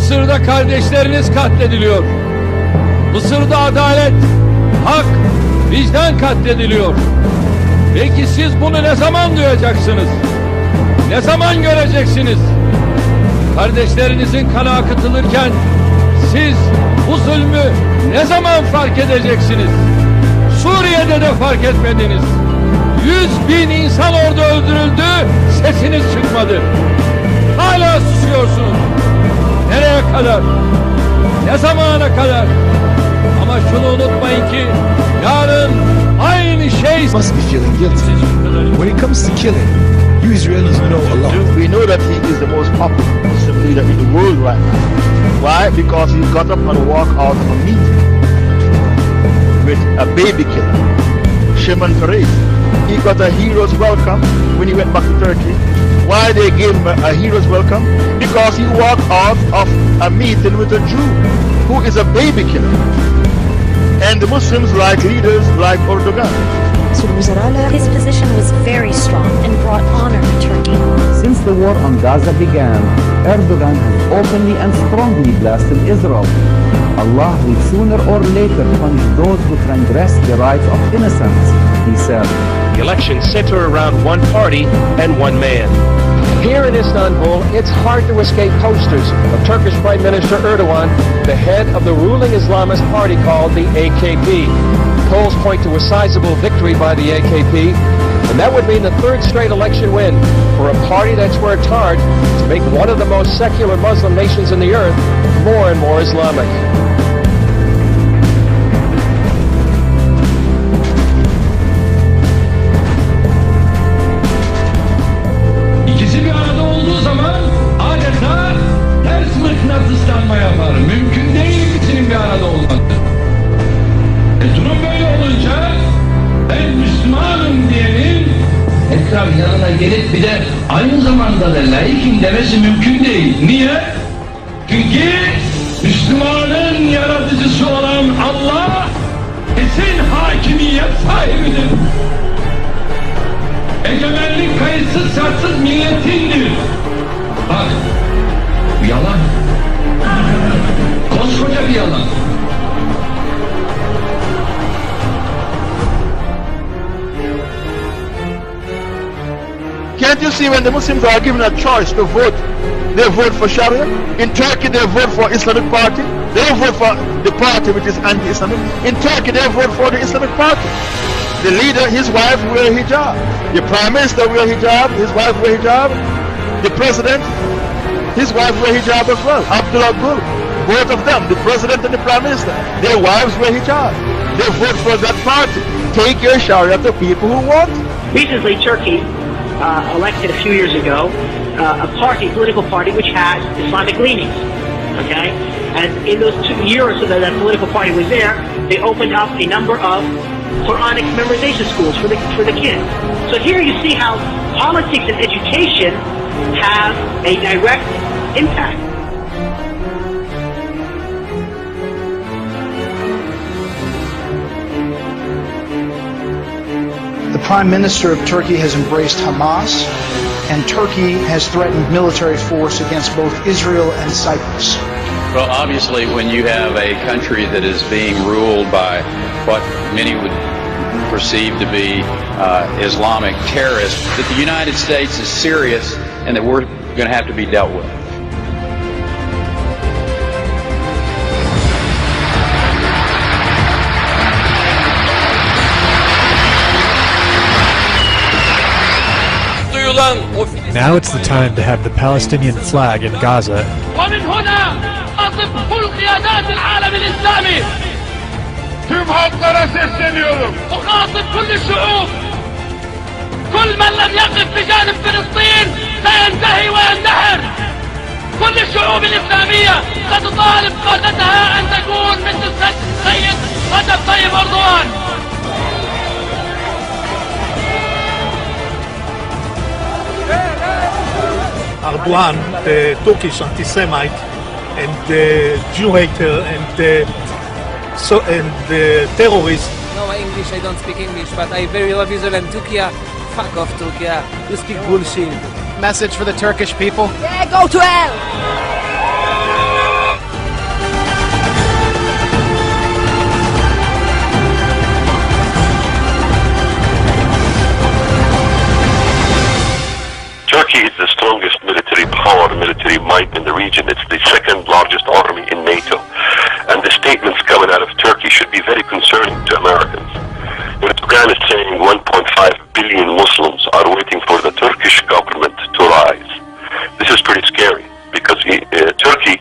Mısır'da kardeşleriniz katlediliyor. Mısır'da adalet, hak, vicdan katlediliyor. Peki siz bunu ne zaman duyacaksınız? Ne zaman göreceksiniz? Kardeşlerinizin kanı akıtılırken siz bu zulmü ne zaman fark edeceksiniz? Suriye'de de fark etmediniz. 100.000 insan orada öldürüldü, sesiniz çıkmadı. Hala susuyorsunuz. Nereye kadar? Ne zamana kadar? Ama şunu unutmayın ki yarın aynı şey... Must be feeling guilty. When it comes to killing, you Israelis know a lot. We know that he is the most popular Muslim leader in the world right now. Why? Because he got up and walked out of a meeting with a baby killer, Shimon Peres. He got a hero's welcome when he went back to Turkey. Why they gave him a hero's welcome? Because he walked out of a meeting with a Jew who is a baby killer. And the Muslims like leaders like Erdogan. His position was very strong and brought honor to Turkey. Since the war on Gaza began, Erdogan has openly and strongly blasted Israel. Allah will sooner or later punish those who transgress the rights of innocents, he said. The elections center around one party and one man. Here in Istanbul, it's hard to escape posters of Turkish Prime Minister Erdogan, the head of the ruling Islamist party called the AKP. Polls point to a sizable victory by the AKP, and that would mean the third straight election win for a party that's worked hard to make one of the most secular Muslim nations in the earth more and more Islamic. İkisi bir arada olduğu zaman adeta ters mıknatıslanma yapar. Mümkün değil ikisinin bir arada olması. Durum böyle olunca ben Müslümanım diyenin tekrar yanına gelip bir de aynı zamanda da laikim demesi mümkün değil. Niye? Çünkü Müslümanın yaratıcısı olan Allah kesin hakimiyet sahibidir. Egemenlik kayıtsız şartsız milletindir. Bak, bu yalan. Koskoca bir yalan. Can't you see when the Muslims are given a choice to vote, they vote for Sharia? In Turkey they vote for Islamic Party. They vote for the party which is anti-Islamic. In Turkey they vote for the Islamic Party. The leader, his wife wear hijab. The Prime Minister wear hijab, his wife wear hijab. The President, his wife wear hijab as well. Abdullah Gül, both of them, the President and the Prime Minister, their wives wear hijab. They vote for that party. Take your Sharia to people who want. Recently, Turkey elected a few years ago a political party which has Islamic leanings, okay? And in those 2 years that that political party was there, they opened up a number of Quranic memorization schools for the kids. So here you see how politics and education have a direct impact. The Prime Minister of Turkey has embraced Hamas, and Turkey has threatened military force against both Israel and Cyprus. Well, obviously, when you have a country that is being ruled by what many would perceive to be Islamic terrorists, that the United States is serious and that we're going to have to be dealt with. Now it's the time to have the Palestinian flag in Gaza. ومن هنا أطلب كل قيادات العالم الإسلامي. Tüm halklara sesleniyorum. أخاطب كل الشعوب. كل من لم يقف بجانب فلسطين سينتهي ويندحر. كل الشعوب الإسلامية ستطالب قادتها أن تكون مثل السيد رجب طيب أردوغان. Erdogan, the Turkish anti-Semite and the Jew hater and the terrorist. No, my English, I don't speak English, but I very love Israel and Turkey. Fuck off, Turkey. You speak bullshit. Message for the Turkish people? Yeah, go to hell! region. It's the second largest army in NATO. And the statements coming out of Turkey should be very concerning to Americans. Erdogan is saying 1.5 billion Muslims are waiting for the Turkish government to rise. This is pretty scary because Turkey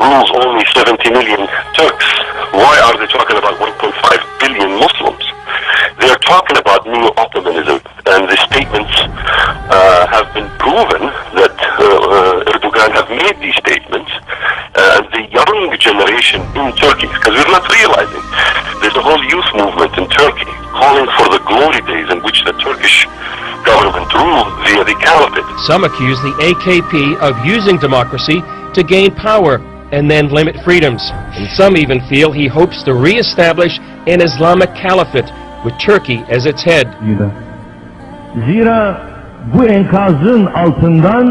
rules only 70 million Turks. Why are they talking about 1.5 billion Muslims? They are talking about neo-Ottomanism, and the statements have been proven that Erdogan have made these statements. The young generation in Turkey, because we're not realizing, there's a whole youth movement in Turkey calling for the glory days in which the Turkish government ruled via the caliphate. Some accuse the AKP of using democracy to gain power and then limit freedoms. And some even feel he hopes to re-establish an Islamic caliphate with Turkey as its head. Zira bu enkazın altından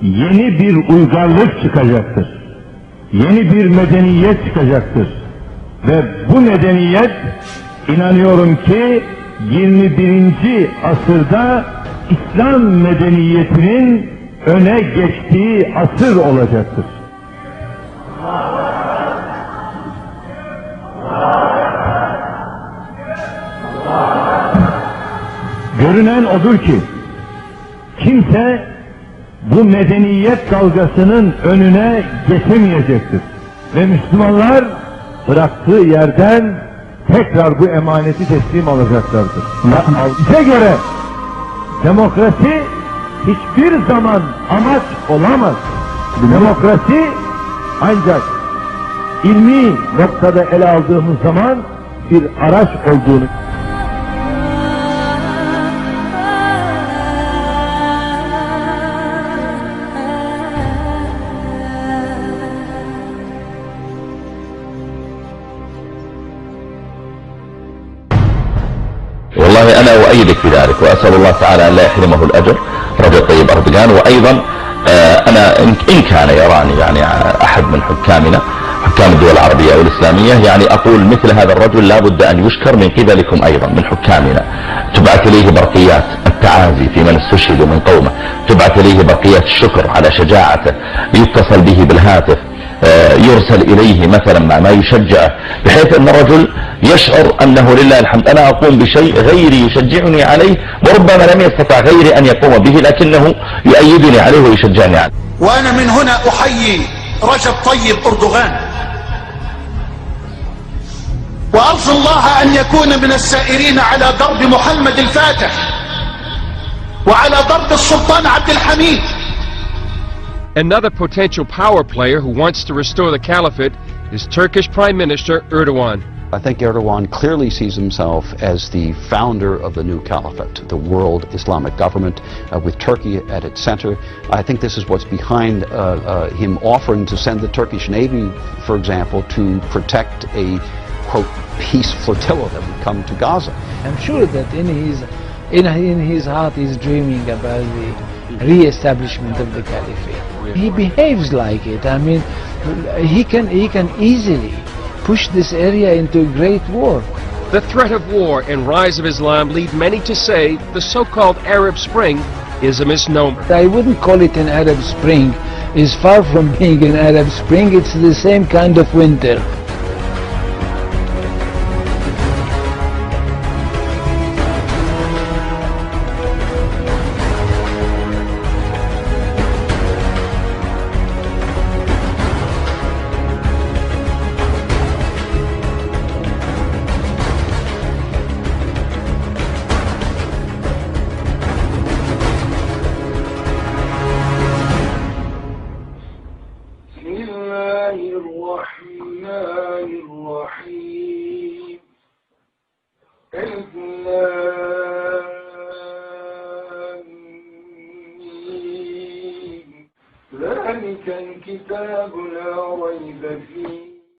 yeni bir uygarlık çıkacaktır. Yeni bir medeniyet çıkacaktır. Ve bu medeniyet inanıyorum ki 21. asırda İslam medeniyetinin öne geçtiği asır olacaktır. Görünen odur ki kimse bu medeniyet dalgasının önüne geçemeyecektir. Ve Müslümanlar bıraktığı yerden tekrar bu emaneti teslim alacaklardır. Bize göre demokrasi hiçbir zaman amaç olamaz. Demokrasi ancak ilmi noktada ele aldığımız zaman bir araç olduğunu. والله أنا أؤيدك بذلك وأسأل الله تعالى أن لا يحرمه الأجر رجل طيب أردوغان. وأيضا أنا إن كان يراني يعني أحد من حكامنا حكام الدول العربية والإسلامية يعني أقول مثل هذا الرجل لا بد أن يشكر من قبلكم أيضا من حكامنا. تبعث إليه برقيات التعازي في من استشهدوا من قومه، تبعث إليه برقيات الشكر على شجاعته، يتصل به بالهاتف، يرسل إليه مثلا ما يشجعه بحيث أن الرجل يشعر أنه لله الحمد أنا أقوم بشيء غيري يشجعني عليه وربما لم يستطع غيري أن يقوم به لكنه يؤيدني عليه ويشجعني عليه. وأنا من هنا أحيي رجب طيب أردوغان وأرجو الله أن يكون من السائرين على درب محمد الفاتح وعلى درب السلطان عبد الحميد. Another potential power player who wants to restore the caliphate is Turkish Prime Minister Erdogan. I think Erdogan clearly sees himself as the founder of the new caliphate, the world Islamic government, with Turkey at its center. I think this is what's behind him offering to send the Turkish Navy, for example, to protect a, quote, peace flotilla that would come to Gaza. I'm sure that in his heart he's dreaming about the re-establishment of the caliphate. He behaves like it. I mean, he can easily push this area into a great war. The threat of war and rise of Islam lead many to say the so-called Arab Spring is a misnomer. I wouldn't call it an Arab Spring. It's far from being an Arab Spring. It's the same kind of winter. ذلك الكتاب لا ريب فيه